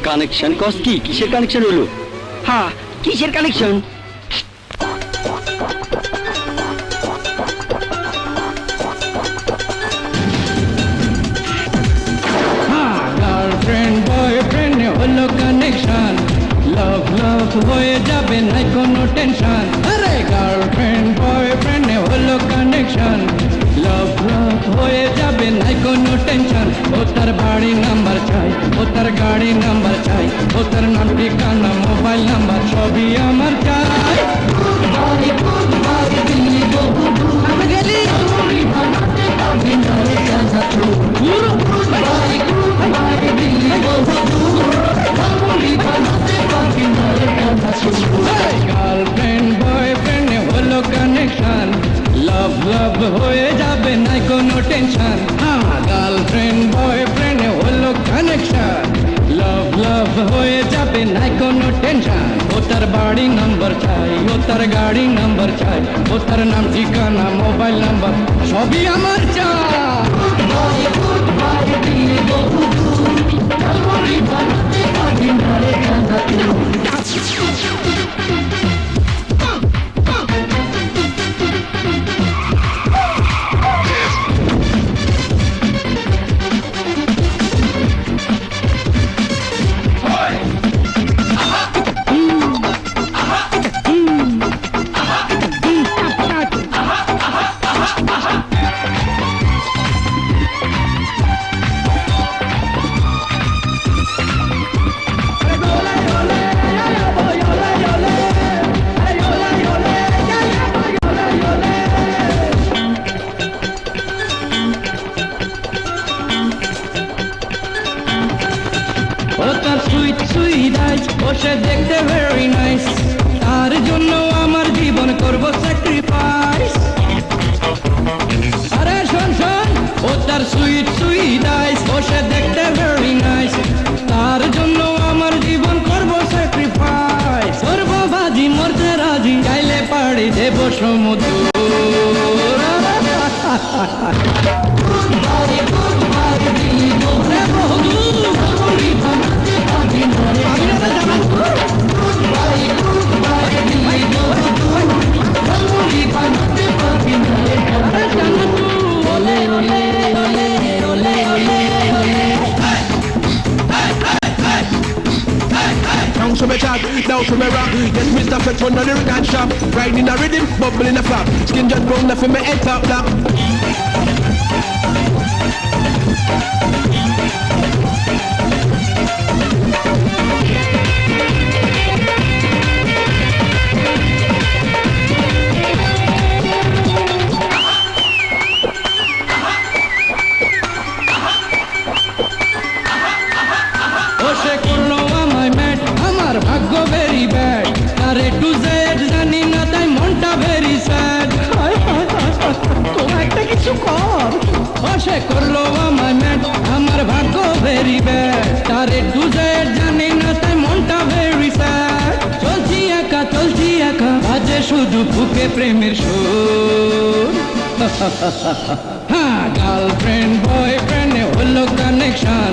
Connection কস কি? কিসের connection হলো? হ্যাঁ, কিসের কানেকশন? গার্লফ্রেন্ড বয়ফ্রেন্ড হলো কানেকশন, লাভ লাভ হয়ে যাবে নাই কোনো টেনশন। আরে গার্লফ্রেন্ড বয়ফ্রেন্ড হলো কানেকশন, লাভ লাভ হয়ে যাবে নাই কোনো টেনশন। ও তার বাড়ি নাম্বার চাই, ও তার গাড়ি নাম্বার চাই, ও তার নাম ঠিকানা মোবাইল নাম্বার সবই আমার চাই। আমি গেলি গার্লফ্রেন্ড বয়ফ্রেন্ড হলো কানেকশন, লাভ লাভ হয়ে যাবে নাই কোনো টেনশন। গার্লফ্রেন্ড বয়ফ্রেন্ড হলো কানেকশন, লাভ লাভ হয়ে যাবে নাই কোনো টেনশন। ও তার বাড়ি নাম্বার চাই, ও তার গাড়ি নাম্বার চাই, ও তার নাম ঠিকানা মোবাইল নাম্বার সবই আমার চাই। ও তার সুইট সুইট আইস, ও সে দেখতে ভেরি নাইস, তার জন্য আমার জীবন করব স্যাক্রিফাইস। আরে শোন শোন, ও তার সুইট সুইট আইস, ও সে দেখতে ভেরি নাইস, তার জন্য আমার জীবন করব স্যাক্রিফাইস। করব বাজি মরতে রাজি, চাইলে পাড়ি দেব সমুদ্র। Down to me chat, down to me rock. Yes, Mr. Fetch on the lyric and shop. Riding a rhythm, bubble in a flap. Skin just grown up in my head top black. ও সে করলো আমায় mat, আমার ভাগ্য very bad, আরে to Z জানি না তাই মনটা very sad. তোরা একটা কিছু কর। ও সে করলো আমায় ম্যাট, আমার ভাগ্য ভেরি ব্যাড, আরে টু জেড জানি না তাই মনটা ভেরি স্যাড। চলছি একা আজে শুধু বুকে প্রেমের সুর। হ্যাঁ, গার্লফ্রেন্ড বয়ফ্রেন্ড হলো কানেকশন,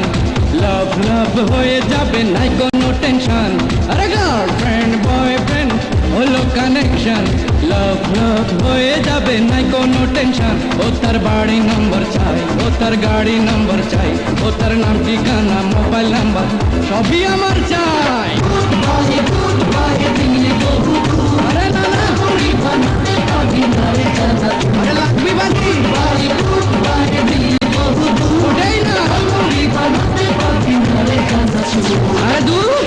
লাভ লাভ হয়ে যাবে নাই কোনো টেনশন। আরে গার্লফ্রেন্ড বয়ফ্রেন্ড হলো কানেকশন, লাভ লাভ হয়ে যাবে নাই কোনো টেনশন। ও তার বাড়ি নাম্বার চাই, ও তার গাড়ি নাম্বার চাই, ও তার নাম ঠিকানা মোবাইল নাম্বার সবই আমার চাই। আরে না না, আরে লাগবি বাজি ওটাই না। আরে দূর